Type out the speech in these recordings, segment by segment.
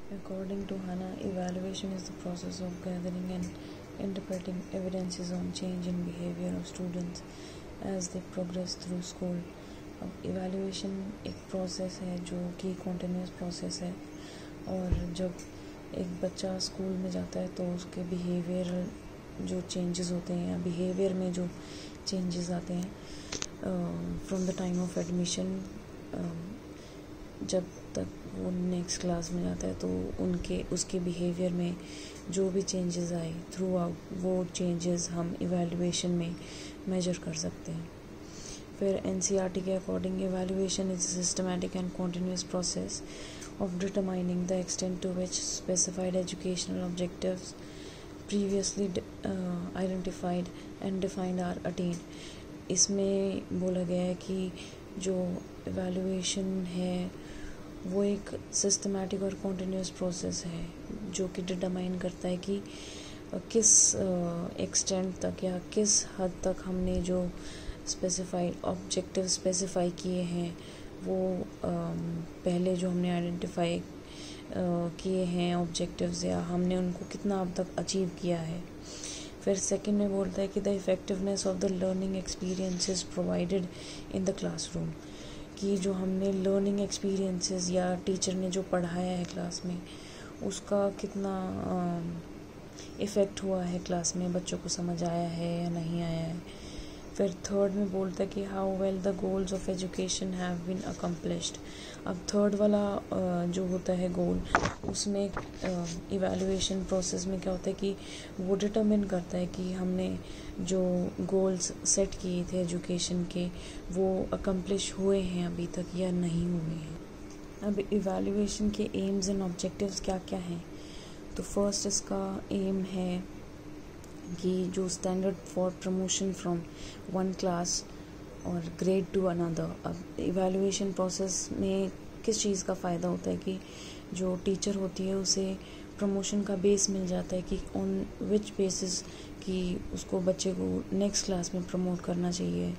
According to Hannah, evaluation is the process of gathering and interpreting evidences on change in behavior of students as they progress through school. अब evaluation एक process है जो कि continuous process है, और जब एक बच्चा स्कूल में जाता है तो उसके बिहेवियर जो चेंजेस होते हैं या बिहेवियर में जो चेंजेस आते हैं from the time of admission, जब तक वो नेक्स्ट क्लास में जाता है तो उसके बिहेवियर में जो भी चेंजेस आए थ्रू आउट, वो चेंजेस हम इवैल्यूएशन में मेजर कर सकते हैं. फिर NCERT के according evaluation is systematic and continuous process of determining the extent to which specified educational objectives previously identified and defined are attained. इसमें बोला गया है कि जो evaluation है वो एक systematic और continuous process है जो कि determine करता है कि किस extent तक या किस हद तक हमने जो specified objective specify किए हैं वो पहले जो हमने आइडेंटिफाई किए हैं ऑब्जेक्टिव्स, या हमने उनको कितना अब तक अचीव किया है. फिर सेकंड में बोलता है कि the effectiveness of the learning experiences provided in the classroom, कि जो हमने लर्निंग एक्सपीरियंसेस या टीचर ने जो पढ़ाया है क्लास में उसका कितना इफ़ेक्ट हुआ है क्लास में, बच्चों को समझ आया है या नहीं आया है. फिर थर्ड में बोलता है कि how well the goals of education have been accomplished. अब थर्ड वाला जो होता है गोल, उसमें इवैल्यूएशन प्रोसेस में क्या होता है कि वो डिटरमिन करता है कि हमने जो गोल्स सेट किए थे एजुकेशन के वो अकम्प्लिश हुए हैं अभी तक या नहीं हुए हैं. अब इवैल्यूएशन के एम्स एंड ऑब्जेक्टिव्स क्या क्या हैं. तो फर्स्ट इसका एम है कि जो standard for promotion from one class और ग्रेड टू अनदर. अब इवैल्यूएशन प्रोसेस में किस चीज़ का फ़ायदा होता है कि जो टीचर होती है उसे प्रमोशन का बेस मिल जाता है कि ऑन विच बेसिस कि उसको बच्चे को नेक्स्ट क्लास में प्रमोट करना चाहिए,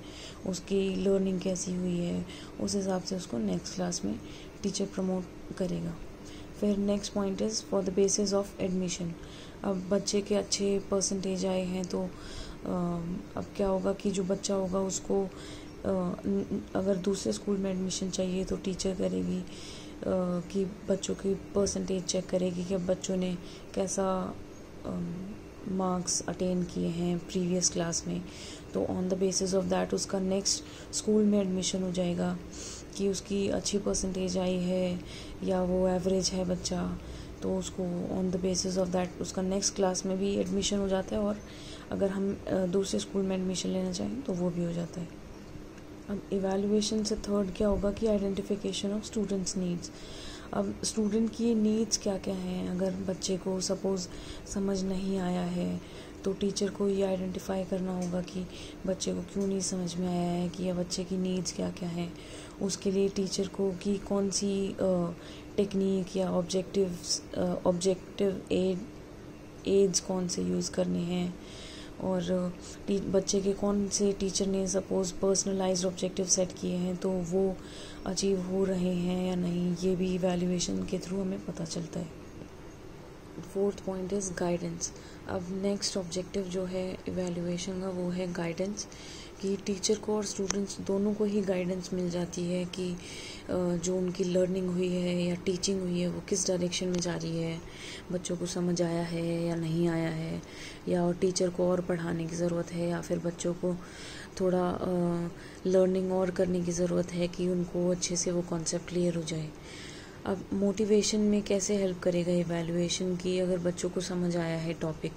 उसकी लर्निंग कैसी हुई है, उस हिसाब से उसको नेक्स्ट क्लास में टीचर प्रमोट करेगा. फिर next point is for the basis of admission. अब बच्चे के अच्छे परसेंटेज आए हैं तो अब क्या होगा कि जो बच्चा होगा उसको अगर दूसरे स्कूल में एडमिशन चाहिए तो टीचर करेगी कि बच्चों की परसेंटेज चेक करेगी कि अब बच्चों ने कैसा मार्क्स अटेन किए हैं प्रीवियस क्लास में. तो on the basis of that उसका नेक्स्ट स्कूल में एडमिशन हो जाएगा कि उसकी अच्छी परसेंटेज आई है या वो एवरेज है बच्चा, तो उसको on the basis of that उसका नेक्स्ट क्लास में भी एडमिशन हो जाता है, और अगर हम दूसरे स्कूल में एडमिशन लेना चाहें तो वो भी हो जाता है. अब इवैल्यूएशन से थर्ड क्या होगा कि आइडेंटिफिकेशन ऑफ स्टूडेंट्स नीड्स. अब स्टूडेंट की नीड्स क्या क्या हैं. अगर बच्चे को सपोज़ समझ नहीं आया है तो टेक्निक को ये आइडेंटिफाई करना होगा कि बच्चे को क्यों नहीं समझ में आया है, कि या बच्चे की नीड्स क्या क्या हैं. उसके लिए टीचर को कि कौन सी टेक्निक या ऑब्जेक्टिव एड्स कौन से यूज़ करने हैं, और बच्चे के कौन से टीचर ने सपोज़ पर्सनलाइज्ड ऑब्जेक्टिव सेट किए हैं तो वो अचीव हो रहे हैं या नहीं, ये भी इवैल्यूएशन के थ्रू हमें पता चलता है. Fourth point is guidance. अब नेक्स्ट ऑब्जेक्टिव जो है इवैल्यूएशन का वो है गाइडेंस, कि टीचर को और स्टूडेंट्स दोनों को ही गाइडेंस मिल जाती है कि जो उनकी लर्निंग हुई है या टीचिंग हुई है वो किस डायरेक्शन में जा रही है, बच्चों को समझ आया है या नहीं आया है, या और टीचर को और पढ़ाने की ज़रूरत है, या फिर बच्चों को थोड़ा लर्निंग और करने की ज़रूरत है कि उनको अच्छे से वो कॉन्सेप्ट क्लियर हो जाए. अब मोटिवेशन में कैसे हेल्प करेगा इवैल्यूएशन की, अगर बच्चों को समझ आया है टॉपिक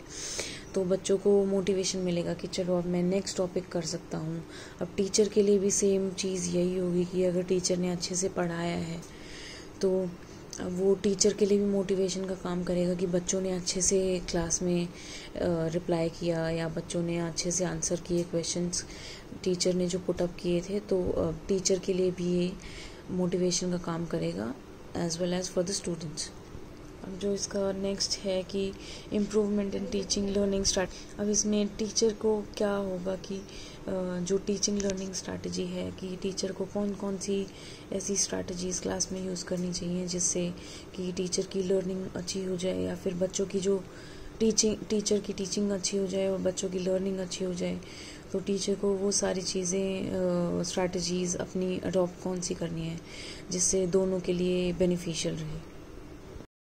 तो बच्चों को मोटिवेशन मिलेगा कि चलो अब मैं नेक्स्ट टॉपिक कर सकता हूँ. अब टीचर के लिए भी सेम चीज़ यही होगी कि अगर टीचर ने अच्छे से पढ़ाया है तो वो टीचर के लिए भी मोटिवेशन का काम करेगा कि बच्चों ने अच्छे से क्लास में रिप्लाई किया या बच्चों ने अच्छे से आंसर किए क्वेश्चंस टीचर ने जो पुटअप किए थे, तो टीचर के लिए भी ये मोटिवेशन का काम करेगा as well as for the students. अब जो इसका नेक्स्ट है कि improvement in teaching learning start. अब इसमें टीचर को क्या होगा कि जो टीचिंग लर्निंग स्ट्रैटेजी है कि टीचर को कौन कौन सी ऐसी स्ट्रैटेजीज़ क्लास में यूज़ करनी चाहिए जिससे कि टीचर की लर्निंग अच्छी हो जाए, या फिर बच्चों की जो टीचर की टीचिंग अच्छी हो जाए और बच्चों की लर्निंग अच्छी हो जाए। तो टीचर को वो सारी चीज़ें स्ट्रैटेजीज़ अपनी अडॉप्ट कौन सी करनी है जिससे दोनों के लिए बेनिफिशियल रहे।